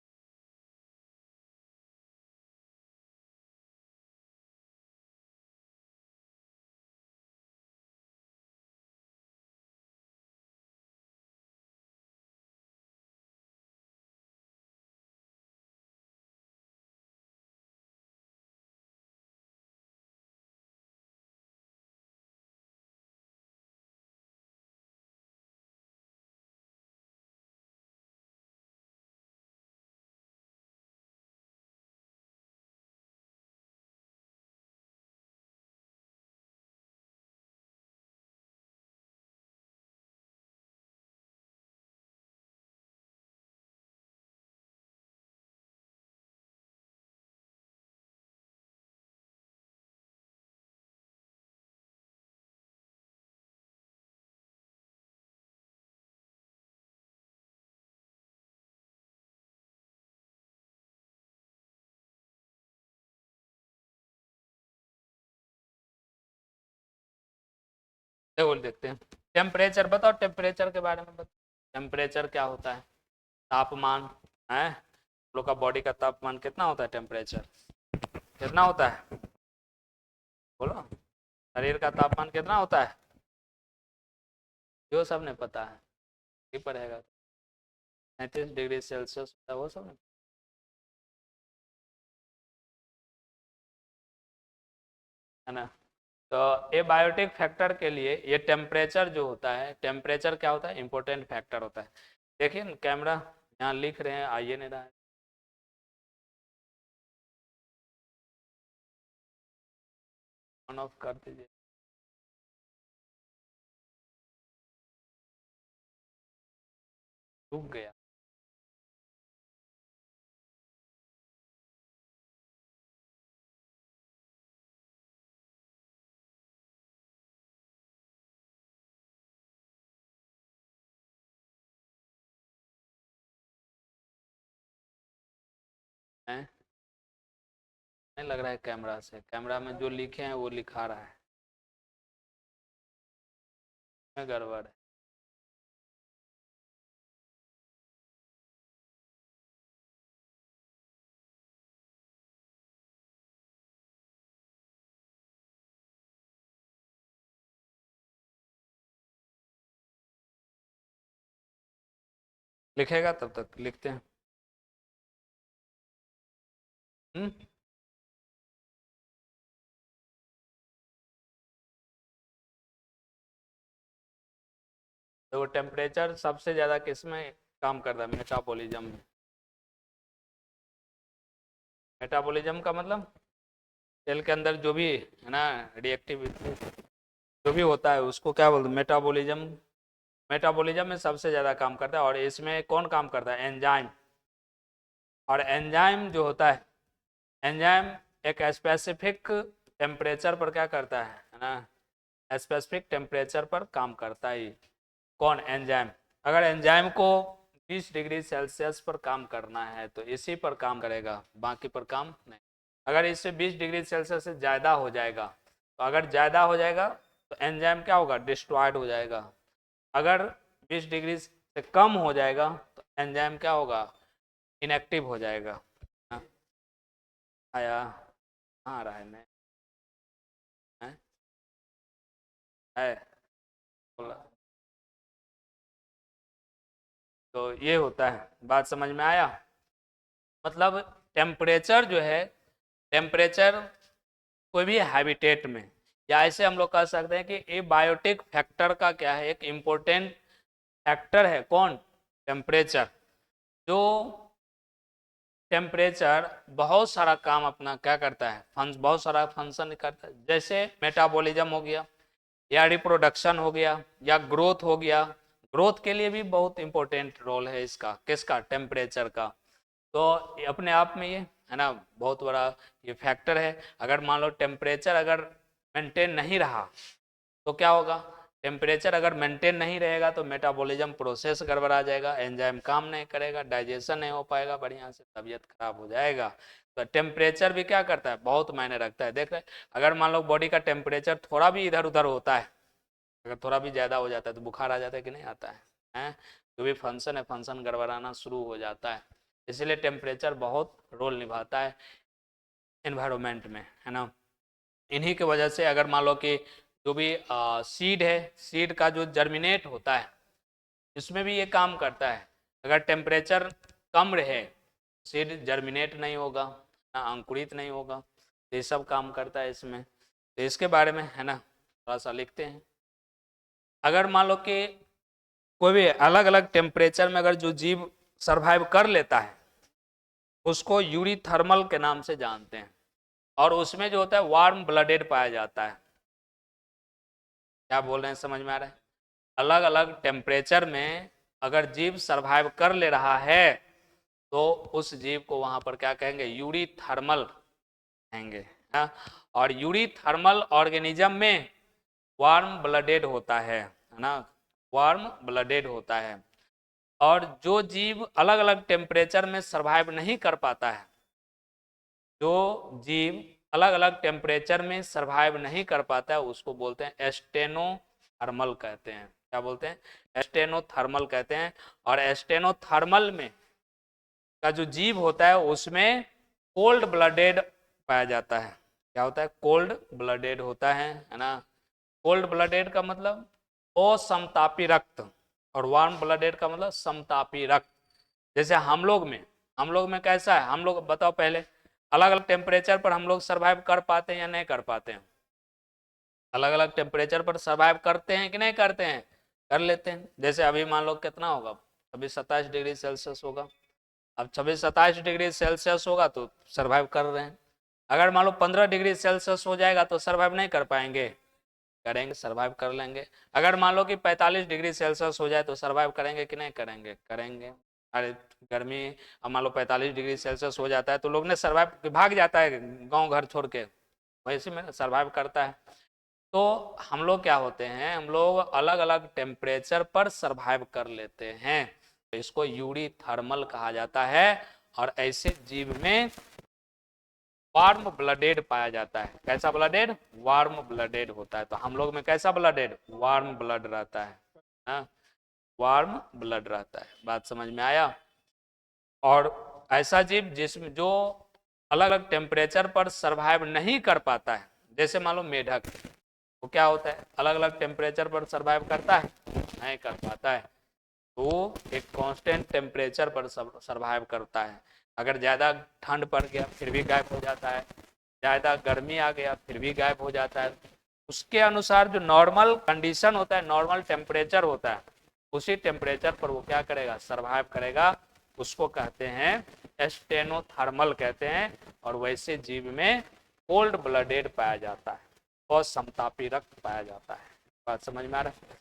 देखो देखते हैं टेम्परेचर, बताओ टेम्परेचर के बारे में बताओ। टेम्परेचर क्या होता है? तापमान है, हम लोग का बॉडी का तापमान कितना होता है? टेम्परेचर कितना होता है? बोलो, शरीर का तापमान कितना होता है? जो सब ने पता है ये पढ़ेगा। 37 डिग्री सेल्सियस होता है, वो सब ने। है ना? तो ए बायोटिक फैक्टर के लिए ये टेम्परेचर जो होता है, टेम्परेचर क्या होता है? इंपॉर्टेंट फैक्टर होता है। देखिए ना, कैमरा यहाँ लिख रहे हैं, आइए नहीं रहा है। ऑन ऑफ कर दीजिए। रुक गया। है, नहीं लग रहा है कैमरा से, कैमरा में जो लिखे हैं वो लिखा रहा है, गड़बड़ है। लिखेगा तब तक लिखते हैं। हम्म। तो टेम्परेचर सबसे ज्यादा किस में काम करता है? मेटाबॉलिज्म में। मेटाबॉलिज्म का मतलब सेल के अंदर जो भी है ना रिएक्टिविटी जो भी होता है उसको क्या बोलते हैं? मेटाबॉलिज्म। मेटाबॉलिज्म में सबसे ज़्यादा काम करता है। और इसमें कौन काम करता है? एंजाइम। और एंजाइम जो होता है, एंजाइम एक स्पेसिफिक टेम्परेचर पर क्या करता है ना? स्पेसिफिक टेम्परेचर पर काम करता है। कौन? एंजाइम। अगर एंजाइम को 20 डिग्री सेल्सियस पर काम करना है तो इसी पर काम करेगा, बाकी पर काम नहीं। अगर इससे 20 डिग्री सेल्सियस से ज़्यादा हो जाएगा, तो अगर ज़्यादा हो जाएगा तो एंजाइम क्या होगा? डिस्ट्रॉयड हो जाएगा। अगर 20 डिग्री से कम हो जाएगा तो एंजाइम क्या होगा? इनएक्टिव हो जाएगा। हाँ, आया। हाँ, आ रहा है। मैं है बोला। तो ये होता है, बात समझ में आया? मतलब टेम्परेचर जो है, टेम्परेचर कोई भी हैबिटेट में, या ऐसे हम लोग कह सकते हैं कि ये बायोटिक फैक्टर का क्या है? एक इम्पोर्टेंट फैक्टर है। कौन? टेम्परेचर। जो टेम्परेचर बहुत सारा काम अपना क्या करता है? बहुत सारा फंक्शन करता है। जैसे मेटाबॉलिज्म हो गया, या रिप्रोडक्शन हो गया, या ग्रोथ हो गया। ग्रोथ के लिए भी बहुत इंपॉर्टेंट रोल है इसका। किसका? टेम्परेचर का। तो अपने आप में ये है ना बहुत बड़ा ये फैक्टर है। अगर मान लो टेम्परेचर अगर मेंटेन नहीं रहा तो क्या होगा? टेम्परेचर अगर मेंटेन नहीं रहेगा तो मेटाबॉलिज्म प्रोसेस गड़बड़ा जाएगा, एंजाइम काम नहीं करेगा, डाइजेशन नहीं हो पाएगा बढ़िया से, तबीयत खराब हो जाएगा। तो टेम्परेचर भी क्या करता है? बहुत मायने रखता है। देख रहे, अगर मान लो बॉडी का टेम्परेचर थोड़ा भी इधर उधर होता है, अगर थोड़ा भी ज़्यादा हो जाता है तो बुखार आ जाता है कि नहीं आता है? हैं? जो भी फंक्शन है, फंक्शन गड़बड़ाना शुरू हो जाता है। इसीलिए टेम्परेचर बहुत रोल निभाता है एनवायरनमेंट में, है ना? इन्हीं की वजह से अगर मान लो कि जो भी सीड है, सीड का जो जर्मिनेट होता है, इसमें भी ये काम करता है। अगर टेम्परेचर कम रहे, सीड जर्मिनेट नहीं होगा ना, अंकुरित नहीं होगा। तो ये सब काम करता है इसमें। तो इसके बारे में है ना थोड़ा सा लिखते हैं। अगर मान लो कि कोई भी अलग अलग टेम्परेचर में अगर जो जीव सरवाइव कर लेता है उसको यूरीथर्मल के नाम से जानते हैं। और उसमें जो होता है वार्म ब्लडेड पाया जाता है। क्या बोल रहे हैं, समझ में आ रहा है? अलग अलग टेम्परेचर में अगर जीव सरवाइव कर ले रहा है तो उस जीव को वहां पर क्या कहेंगे? यूरीथर्मल कहेंगे। हाँ? और यूरीथर्मल ऑर्गेनिज्म में वार्म ब्लडेड होता है ना? वार्म ब्लडेड होता है। और जो जीव अलग अलग टेम्परेचर में सरवाइव नहीं कर पाता है, जो जीव अलग अलग टेम्परेचर में सरवाइव नहीं कर पाता है उसको बोलते हैं थर्मल कहते हैं। क्या बोलते हैं? एस्टेनोथर्मल कहते हैं। और एस्टेनोथर्मल में का जो जीव होता है उसमें कोल्ड ब्लडेड पाया जाता है। क्या होता है? कोल्ड ब्लडेड होता है ना। कोल्ड ब्लडेड का मतलब असमतापी रक्त, और वार्म ब्लडेड का मतलब समतापी रक्त। जैसे हम लोग में कैसा है? हम लोग बताओ पहले, अलग अलग टेम्परेचर पर हम लोग सर्वाइव कर पाते हैं या नहीं कर पाते हैं? अलग अलग टेम्परेचर पर सर्वाइव करते हैं कि नहीं करते हैं? कर लेते हैं। जैसे अभी मान लो कितना होगा, 26-27 डिग्री सेल्सियस होगा। अब 26-27 डिग्री सेल्सियस होगा तो सर्वाइव कर रहे हैं। अगर मान लो 15 डिग्री सेल्सियस हो जाएगा तो सर्वाइव नहीं कर पाएंगे? करेंगे, सर्वाइव कर लेंगे। अगर मान लो कि 45 डिग्री सेल्सियस हो जाए तो सर्वाइव करेंगे कि नहीं करेंगे? करेंगे। अरे गर्मी, अब मान लो 45 डिग्री सेल्सियस हो जाता है तो लोग ने सर्वाइव भाग जाता है गांव घर छोड़ के, वैसे में सर्वाइव करता है। तो हम लोग क्या होते हैं, हम लोग अलग अलग टेम्परेचर पर सर्वाइव कर लेते हैं, तो इसको यूरी थर्मल कहा जाता है। और ऐसे जीव में वार्म ब्लडेड पाया जाता है। कैसा ब्लडेड? वार्म ब्लडेड होता है। तो हम लोग में कैसा ब्लडेड? वार्म ब्लड रहता है ना, वार्म ब्लड रहता है। बात समझ में आया? और ऐसा जीव जिसमें जो अलग अलग टेम्परेचर पर सरवाइव नहीं कर पाता है, जैसे मान लो मेढक, वो क्या होता है? अलग अलग टेम्परेचर पर सरवाइव करता है? नहीं कर पाता है। तो एक कांस्टेंट टेम्परेचर पर सरवाइव करता है। अगर ज़्यादा ठंड पड़ गया फिर भी गायब हो जाता है, ज़्यादा गर्मी आ गया फिर भी गायब हो जाता है। उसके अनुसार जो नॉर्मल कंडीशन होता है, नॉर्मल टेम्परेचर होता है, उसी टेम्परेचर पर वो क्या करेगा? सरवाइव करेगा। उसको कहते हैं एस्टेनोथर्मल कहते हैं। और वैसे जीव में कोल्ड ब्लडेड पाया जाता है और समतापी रक्त पाया जाता है। बात समझ में आ रहा है?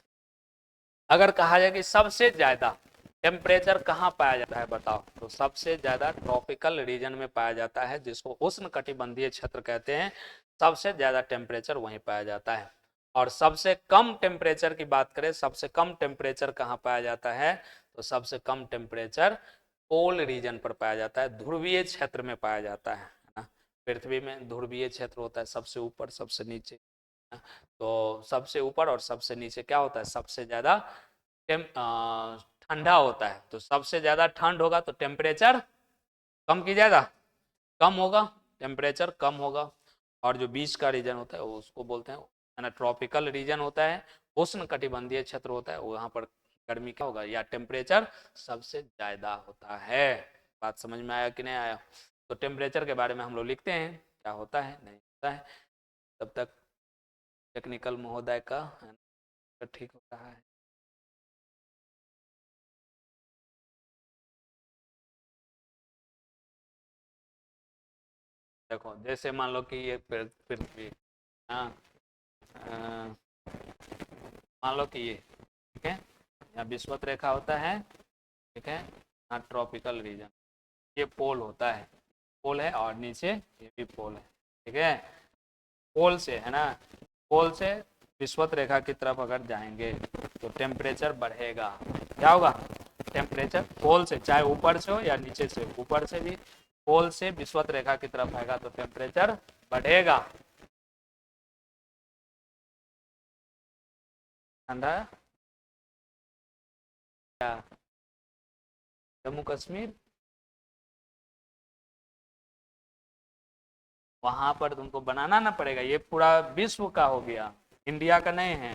अगर कहा जाए कि सबसे ज्यादा टेम्परेचर कहाँ पाया जाता है बताओ, तो सबसे ज्यादा ट्रॉपिकल रीजन में पाया जाता है, जिसको उष्ण कटिबंधीय क्षेत्र कहते हैं। सबसे ज्यादा टेम्परेचर वहीं पाया जाता है। और सबसे कम टेम्परेचर की बात करें, सबसे कम टेम्परेचर कहाँ पाया जाता है, तो सबसे कम टेम्परेचर पोल रीजन पर पाया जाता है, ध्रुवीय क्षेत्र में पाया जाता है ना। पृथ्वी में ध्रुवीय क्षेत्र होता है, सबसे ऊपर सबसे नीचे। तो सबसे ऊपर और सबसे नीचे क्या होता है? सबसे ज्यादा ठंडा होता है। तो सबसे ज्यादा ठंड होगा तो टेम्परेचर कम की ज्यादा कम होगा, टेम्परेचर कम होगा। और जो बीच का रीजन होता है वो उसको बोलते हैं ना, ट्रॉपिकल रीजन होता है, उष्ण कटिबंधीय क्षेत्र होता है, वहां पर गर्मी क्या होगा या टेम्परेचर सबसे ज्यादा होता है। बात समझ में आया कि नहीं आया? तो टेम्परेचर के बारे में हम लोग लिखते हैं क्या होता है नहीं होता है। तब तक टेक्निकल महोदय का ठीक हो रहा है। देखो जैसे मान लो कि ये पृथ्वी, हाँ, मान लो कि ये ठीक है, यहाँ विषुवत रेखा होता है, ठीक है, यहाँ ट्रॉपिकल रीजन, ये पोल होता है, पोल है, और नीचे ये भी पोल है, ठीक है। पोल से है ना, पोल से विषुवत रेखा की तरफ अगर जाएंगे तो टेम्परेचर बढ़ेगा। क्या होगा? टेम्परेचर पोल से, चाहे ऊपर से हो या नीचे से, ऊपर से भी पोल से विषुवत रेखा की तरफ आएगा तो टेम्परेचर बढ़ेगा। ठंडा क्या? जम्मू कश्मीर, वहां पर तुमको बनाना ना पड़ेगा, ये पूरा विश्व का हो गया, इंडिया का नहीं है।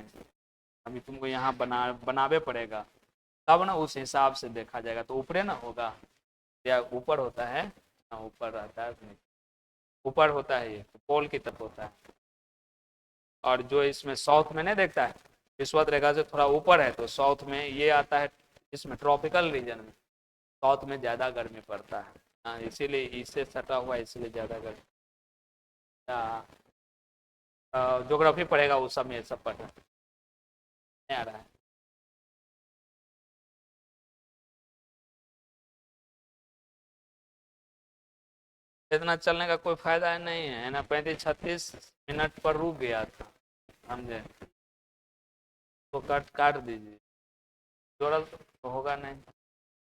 अभी तुमको यहाँ बनावे पड़ेगा, तब ना उस हिसाब से देखा जाएगा। तो ऊपरे ना होगा या ऊपर होता है? हाँ ऊपर रहता है, ऊपर होता है, ये पोल की तरफ होता है। और जो इसमें साउथ में नहीं देखता है, विषुवत रेखा से थोड़ा ऊपर है, तो साउथ में ये आता है, इसमें ट्रॉपिकल रीजन में साउथ में ज़्यादा गर्मी पड़ता है। हाँ इसीलिए इससे सटा हुआ है, इसलिए ज़्यादा गर्मी। ज्योग्राफी पढ़ेगा उस सब में ये सब पढ़ना नहीं आ रहा है। इतना चलने का कोई फायदा नहीं है ना, 35-36 मिनट पर रुक गया था, समझे? तो काट काट दीजिए, जोड़ा तो होगा नहीं।